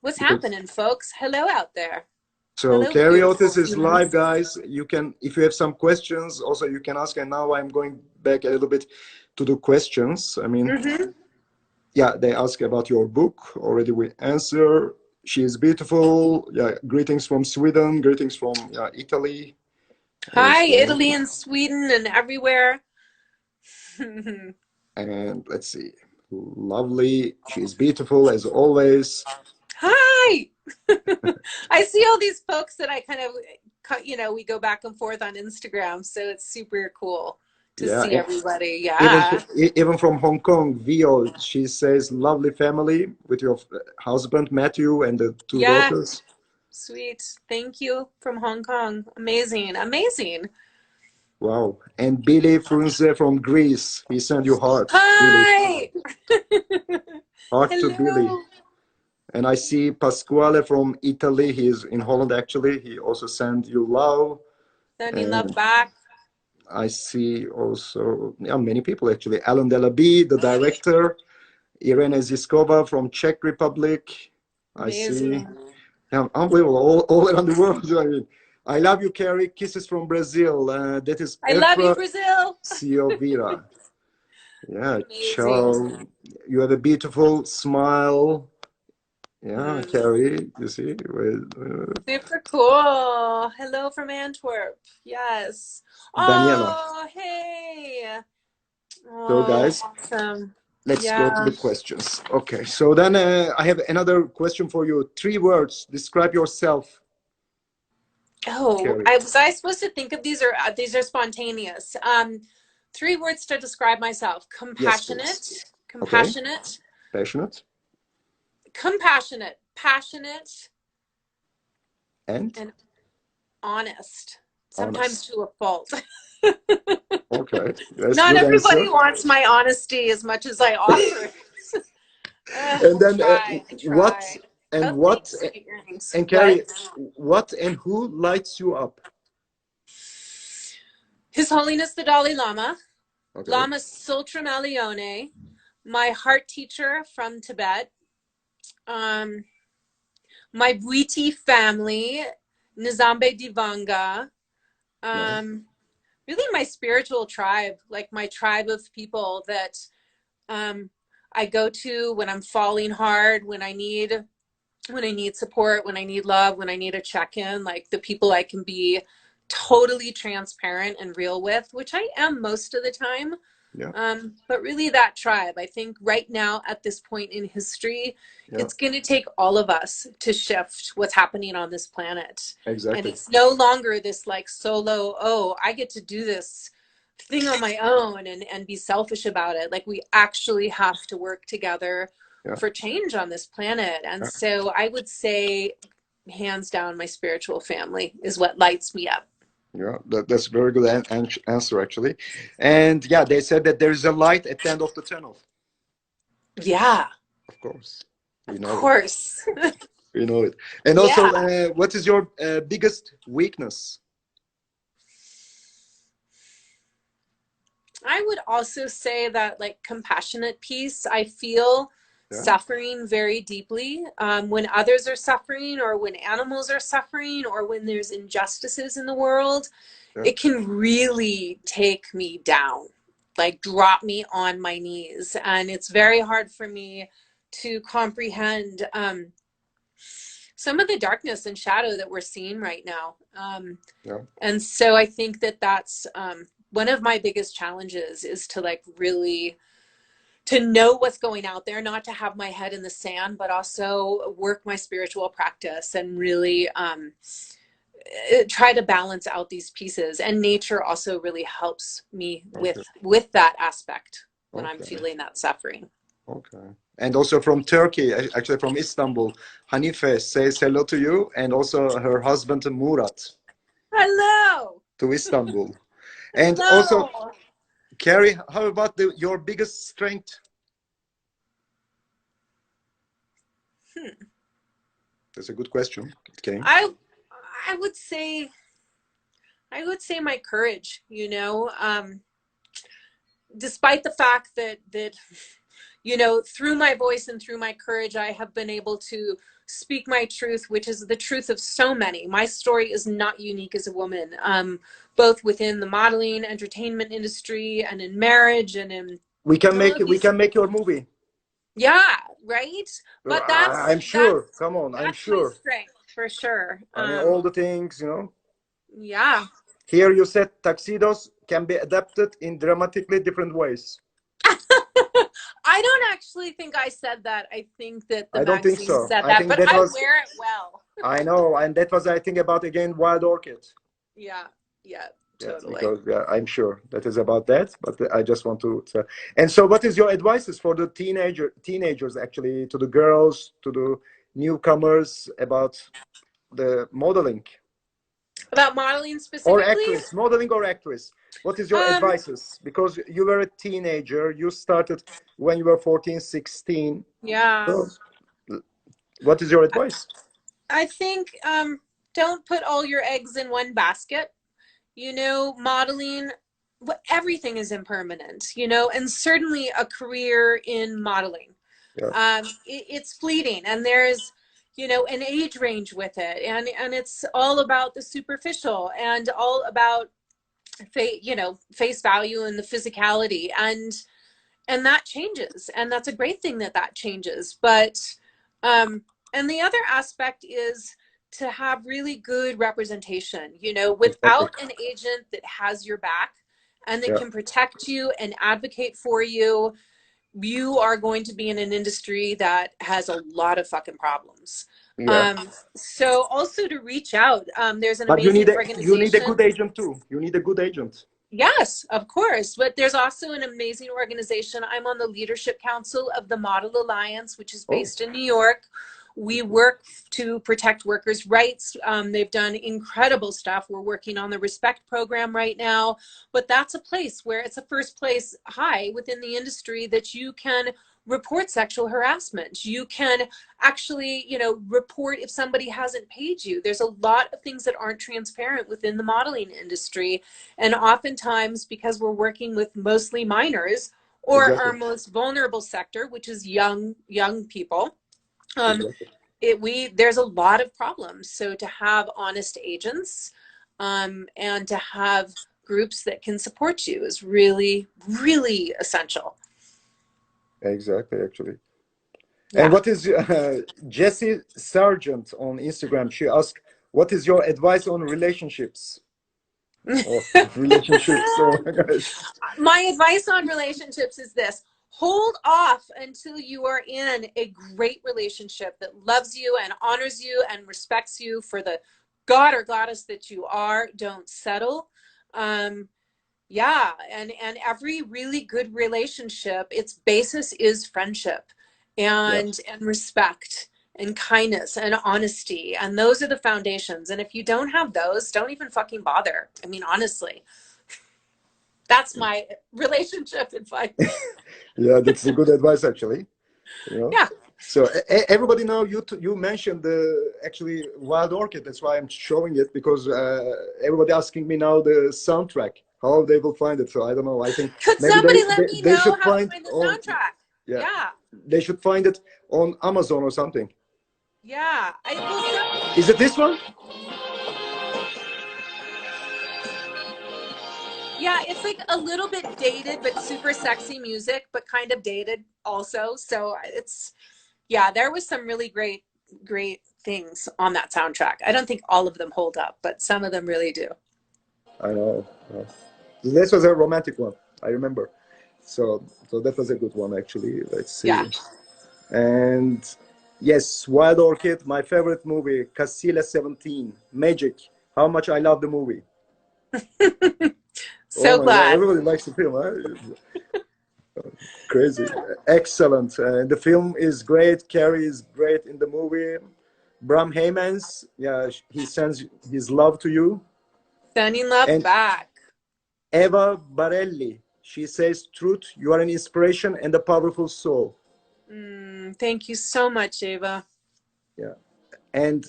What's Because happening, folks? Hello out there. so Hello, Carrie beautiful Otis is live, humans. guys. You can, if you have some questions, also you can ask. And now I'm going back a little bit to the questions. I mean, Mm-hmm. yeah, they ask about your book. Already we answer. She is beautiful. Yeah, greetings from Sweden. Greetings from Italy Hi, also. Italy and Sweden and everywhere. And let's see. Lovely. She is beautiful as always. Hi. I see all these folks that I kind of, we go back and forth on Instagram, so it's super cool to Yeah, see everybody. even Yeah. even from Hong Kong, Vio, she says lovely family with your husband Matthew and the two Yeah. daughters. Sweet. Thank you from Hong Kong. Amazing. Amazing. Wow. And Billy Frunze from Greece. He sent you heart, Billy. Hi. Heart to Billy. Hello. And I see Pasquale from Italy. He's in Holland actually. He also sent you love. Sending love And back. I see also many people actually. Alan Delaby, the director. Irene Ziskova from Czech Republic. I see. Amazing. Yeah, unbelievable, all around the world. I mean, I love you, Carrie. Kisses from Brazil. That is I love you, Efra Brazil. Ciovira. Yeah, Amazing. ciao. You have a beautiful smile. Yeah, Mm. Carrie, you see? Super cool. Hello from Antwerp. Yes. Daniela. Oh, hey. So, Oh, guys, awesome. let's go to Yeah. the questions. Okay, so then I have another question for you. 3 words. Describe yourself, Oh, Carrie. was I supposed to think of these are spontaneous. 3 words to describe myself. Yes, please. Compassionate, Okay, compassionate, passionate. compassionate, passionate, And and honest. Sometimes honest. to a fault. Okay, that's Not good everybody answer. wants my honesty as much as I offer. And I then try. I what try. and Oh, what thanks. Sweet earrings. and What? Carrie, what and who lights you up? His Holiness the Dalai Lama, Okay, Lama Sultramalione, my heart teacher from Tibet, um, my Bwiti family, Nizambe Divanga, nice. um, really my spiritual tribe, like my tribe of people that um, I go to when I'm falling hard, when I need support, when I need love, when I need a check-in, like the people I can be totally transparent and real with, which I am most of the time. Yeah, But really that tribe, I think right now at this point in history, yeah, it's going to take all of us to shift what's happening on this planet. And exactly. it's no longer this like solo, oh, I get to do this thing on my own and be selfish about it. Like we actually have to work together Yeah, for change on this planet. And yeah, so I would say hands down my spiritual family is what lights me up. yeah. That's a very good answer actually. And yeah, they said that there is a light at the end of the tunnel. Yeah, Of course, we of know it. course. We know it. And also, Yeah. what is your biggest weakness? I would also say that like compassionate piece, I feel Yeah, suffering very deeply when others are suffering or when animals are suffering or when there's injustices in the world. yeah. It can really take me down, like drop me on my knees. And it's very hard for me to comprehend some of the darkness and shadow that we're seeing right now. Yeah. And so I think that that's one of my biggest challenges is to like really to know what's going out there, not to have my head in the sand, but also work my spiritual practice and really try to balance out these pieces. And nature also really helps me Okay. with that aspect. when I'm Okay. feeling that suffering. Okay. And also from Turkey, actually from Istanbul, Hanife says hello to you, and also her husband Murat Hello. to Istanbul. And also, Hello. Carrie, how about your biggest strength? That's a good question. It came. I would say my courage, despite the fact that through my voice and through my courage, I have been able to speak my truth, which is the truth of so many. My story is not unique as a woman, both within the modeling, entertainment industry, and in marriage, and in We can all make of we these. can make your movie. Yeah, right. But I'm sure. Come on, I'm that's my sure. strength for sure. I mean, all the things, Yeah. Here you said tuxedos can be adapted in dramatically different ways. I don't actually think I said that. I think that the I don't think magazine so. said I that, think but that I was, wear it well. I know, and that was, I think, about again Wild Orchid. Yeah, Yes, totally. because I'm sure that is about that. But I just want to. And so, what is your advices for the teenagers, actually, to the girls, to the newcomers about the modeling About modeling or specifically? actress, modeling or actress? What is your Um, advices? Because you were a teenager, you started when you were 14, 16. yeah. So, what is your advice? I think don't put all your eggs in one basket. Modeling, everything is impermanent, and certainly a career in modeling. Yeah, It's fleeting, and there's an age range with it, and it's all about the superficial and all about face value and the physicality, and that changes, and that's a great thing that changes. But and the other aspect is to have really good representation, exactly. without an agent that has your back and that Yeah, can protect you and advocate for you. You are going to be in an industry that has a lot of fucking problems. yeah. So also to reach out, there's an But you amazing need a organization. good agent too. You need a good agent. Yes, of course. But there's also an amazing organization. I'm on the leadership council of the Model Alliance, which is Oh, based in New York. We work to protect workers' rights. They've done incredible stuff. We're working on the Respect program right now. But that's a place where it's a first place high within the industry that you can report sexual harassment. You can actually, report if somebody hasn't paid you. There's a lot of things that aren't transparent within the modeling industry. And oftentimes, because we're working with mostly minors or our exactly, most vulnerable sector, which is young people, exactly, there's a lot of problems. So to have honest agents, and to have groups that can support you is really, really essential. exactly. Actually, and Yeah. what is Jessie Sargent on Instagram? She asked, "What is your advice on relationships?" Oh, relationships! Oh my gosh! My advice on relationships is this: hold off until you are in a great relationship that loves you and honors you and respects you for the god or goddess that you are. Don't settle. Yeah, and every really good relationship, its basis is friendship Yeah, and respect and kindness and honesty, and those are the foundations. And if you don't have those, don't even fucking bother. I mean, honestly, that's my relationship advice. yeah, that's a good advice actually. You know. Yeah. So everybody know you mentioned the actually Wild Orchid. That's why I'm showing it because everybody asking me now the soundtrack how they will find it. So I don't know. I think Could maybe somebody let me they know should how to find find the on, soundtrack? yeah, Yeah. they should find it on Amazon or something. Yeah. I will some Is it this one? Yeah, it's like a little bit dated but super sexy music, but kind of dated also. So it's yeah, there was some really great things on that soundtrack. I don't think all of them hold up, but some of them really do. I know. This was a romantic one. I remember. So that was a good one actually. Let's Yeah. see. And yes, Wild Orchid, my favorite movie, Casilla 17, Magic. How much I love the movie. Oh So my God, glad. everybody likes the film. Huh? Crazy. Excellent. The film is great. Carrie is great in the movie. Bram Heymans, yeah, he sends his love to you. Sending love And back. Eva Barelli, she says, truth, you are an inspiration and a powerful soul. Thank you so much, Ava. Yeah. And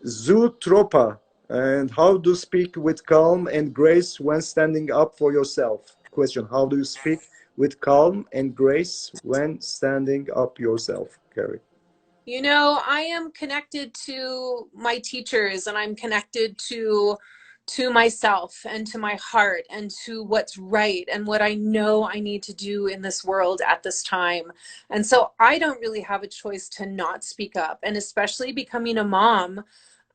Zootropa, and how do you speak with calm and grace when standing up for yourself? Question, how do you speak with calm and grace when standing up yourself, Carrie? You know, I am connected to my teachers, and I'm connected to myself and to my heart and to what's right and what I know I need to do in this world at this time. And so I don't really have a choice to not speak up. And especially becoming a mom,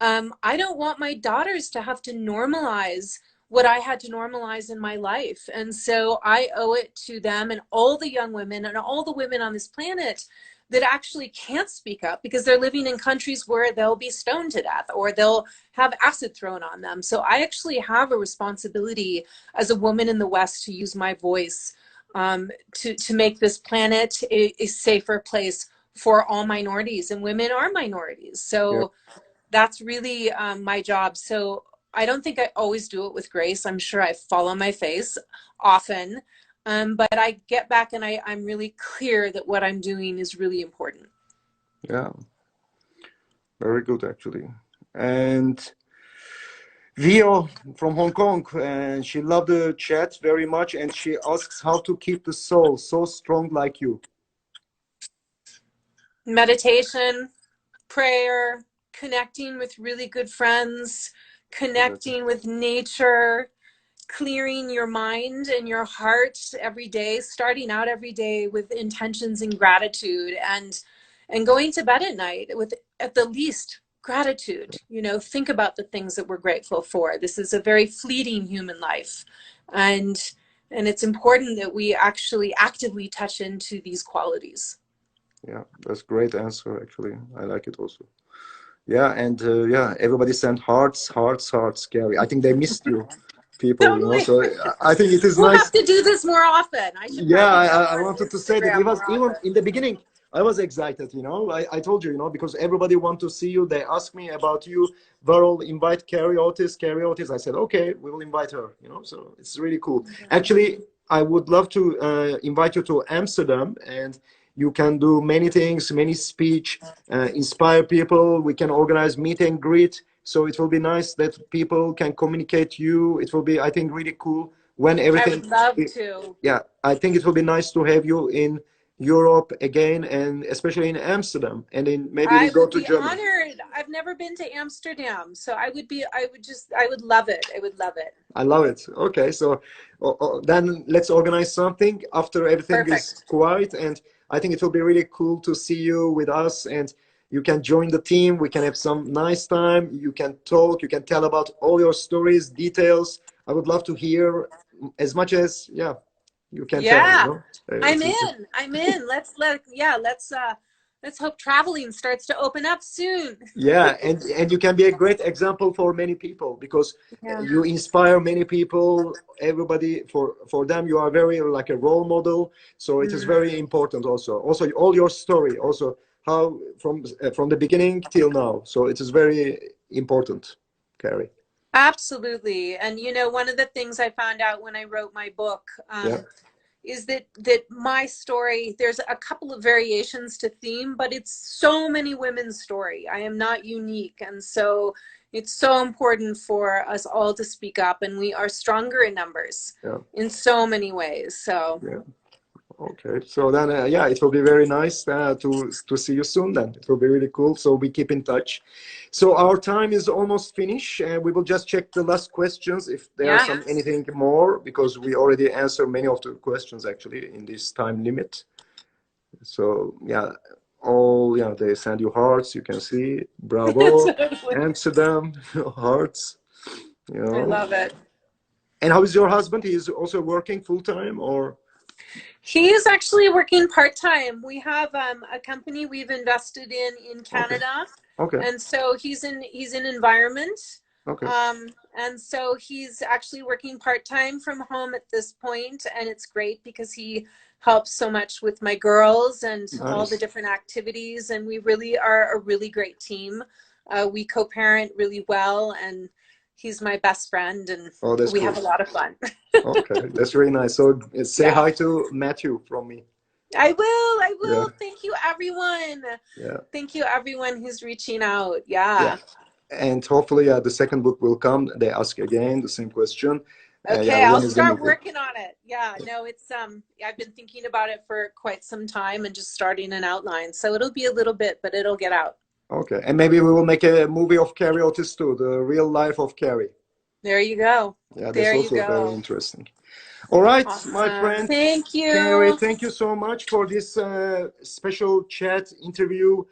I don't want my daughters to have to normalize what I had to normalize in my life. And so I owe it to them and all the young women and all the women on this planet that actually can't speak up because they're living in countries where they'll be stoned to death or they'll have acid thrown on them. So I actually have a responsibility as a woman in the West to use my voice to make this planet a safer place for all minorities, and women are minorities. So that's really my job. So I don't think I always do it with grace. I'm sure I fall on my face often. But I get back and I'm really clear that what I'm doing is really important. Yeah, very good, actually. And Vio from Hong Kong, and she loved the chat very much, and she asks how to keep the soul so strong like you. Meditation, prayer, connecting with really good friends, connecting with nature, clearing your mind and your heart every day, starting out every day with intentions and gratitude, and going to bed at night with at the least gratitude. You know, think about the things that we're grateful for. This is a very fleeting human life, and it's important that we actually actively touch into these qualities. Yeah, that's a great answer, actually. I like it also. Yeah, and yeah, everybody sent hearts, hearts, hearts, Gary. I think they missed you, people, you know. Totally. So I think it is We'll nice. have to do this more often. I should Yeah, probably jump I on wanted to say that it Instagram was more even often. in the beginning. I was excited, you know. I told you, you know, because everybody want to see you. They asked me about you. Varol, invite Carrie Otis. Carrie Otis. I said, okay, we will invite her. You know, so it's really cool. Actually, I would love to invite you to Amsterdam, and you can do many things, many speech, inspire people. We can organize meet and greet. So it will be nice that people can communicate you. It will be, I think, really cool when I everything. would love to. Yeah, I think it will be nice to have you in Europe again, and especially in Amsterdam, and in maybe we I go would to be Germany. honored. I've never been to Amsterdam, so I would love it. I would love it. I love it. Okay, so then let's organize something after everything is Perfect. quiet, and I think it will be really cool to see you with us, and you can join the team. We can have some nice time. You can talk. You can tell about all your stories, details. I would love to hear as much as you can tell. You Yeah. know, I'm in. I'm in. Let's hope traveling starts to open up soon. yeah, and you can be a great example for many people because Yeah. you inspire many people. Everybody, for them you are very like a role model, so it is very important. Also all your story, also how from the beginning till now, so it is very important, Carrie. Absolutely. And you know, one of the things I found out when I wrote my book, Yeah, is that my story, there's a couple of variations to theme, but it's so many women's story. I am not unique. And so it's so important for us all to speak up, and we are stronger in numbers yeah, in so many ways. So yeah. Okay, so then yeah, it will be very nice to see you soon. Then it will be really cool. So we keep in touch. So our time is almost finished, and we will just check the last questions if there are yeah, some anything more, because we already answered many of the questions actually in this time limit. So yeah, all yeah, they send you hearts. You can see, bravo, totally. Amsterdam, hearts. You I know. love it. And how is your husband? He is also working full time, or? He is actually working part-time. We have a company we've invested in Okay. Canada. Okay. And so he's in environment. Okay. And so he's actually working part-time from home at this point, and it's great because he helps so much with my girls and all the Nice. different activities, and we really are a really great team. We co-parent really well, and he's my best friend, and Oh, that's we have cool. a lot of fun. Okay, that's really nice. So say Yeah, hi to Matthew from me. I will. I Yeah, will. Thank you, everyone. yeah, Thank you, everyone who's reaching out. yeah. Yeah. And hopefully, the second book will come. They ask again the same question. Yeah, Okay, I'll when is the start movie? working on it. Yeah, no, it's I've been thinking about it for quite some time and just starting an outline. So it'll be a little bit, but it'll get out. Okay, and maybe we will make a movie of Carrie Otis too, the real life of Carrie. There you go. Yeah, that's There you also very go. interesting. All right, my Awesome. friend Thank Carrie, you. thank you so much for this special chat interview.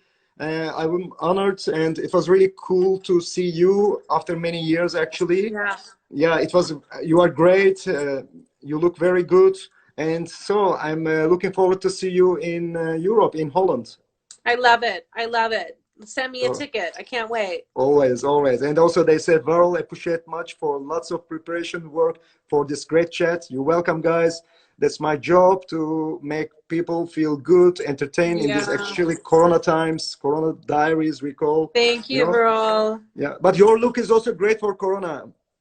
I'm honored, and it was really cool to see you after many years, actually. Yeah, Yeah, it was. You are great. You look very good, and so I'm looking forward to see you in Europe, in Holland. I love it. I love it. Send me a So ticket. I can't wait. always, always, and also they said, "Well, appreciate much for lots of preparation work for this great chat." You're welcome, guys. That's my job to make people feel good, entertained in these Yeah. actually Corona times, Corona diaries we call. Thank You you, know, Veral. yeah. But your look is also great for Corona.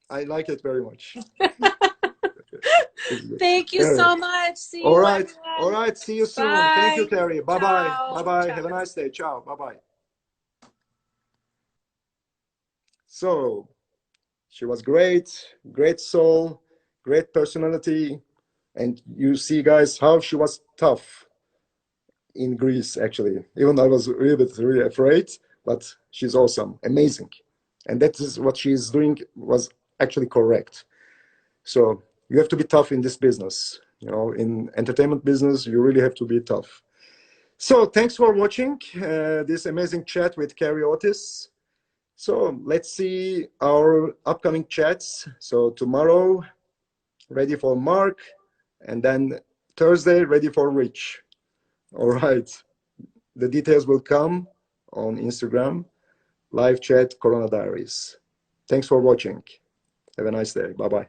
I like it very much. It's good. Thank you Carrie. so much. See All you, right. All everyone. right. See you soon. Thank you, Bye. Carrie. Bye bye. Bye Ciao. bye. Ciao. Have a nice day. Ciao. Bye bye. So she was great, great soul, great personality. And you see, guys, how she was tough in Greece, actually. Even though I was really afraid, but she's awesome, amazing. And that is what she's doing was actually correct. So you have to be tough in this business. You know, in entertainment business, you really have to be tough. So thanks for watching this amazing chat with Carrie Otis. So let's see our upcoming chats. So tomorrow, ready for Mark, and then Thursday, ready for Rich. All right. The details will come on Instagram, live chat, Corona Diaries. Thanks for watching. Have a nice day. Bye bye.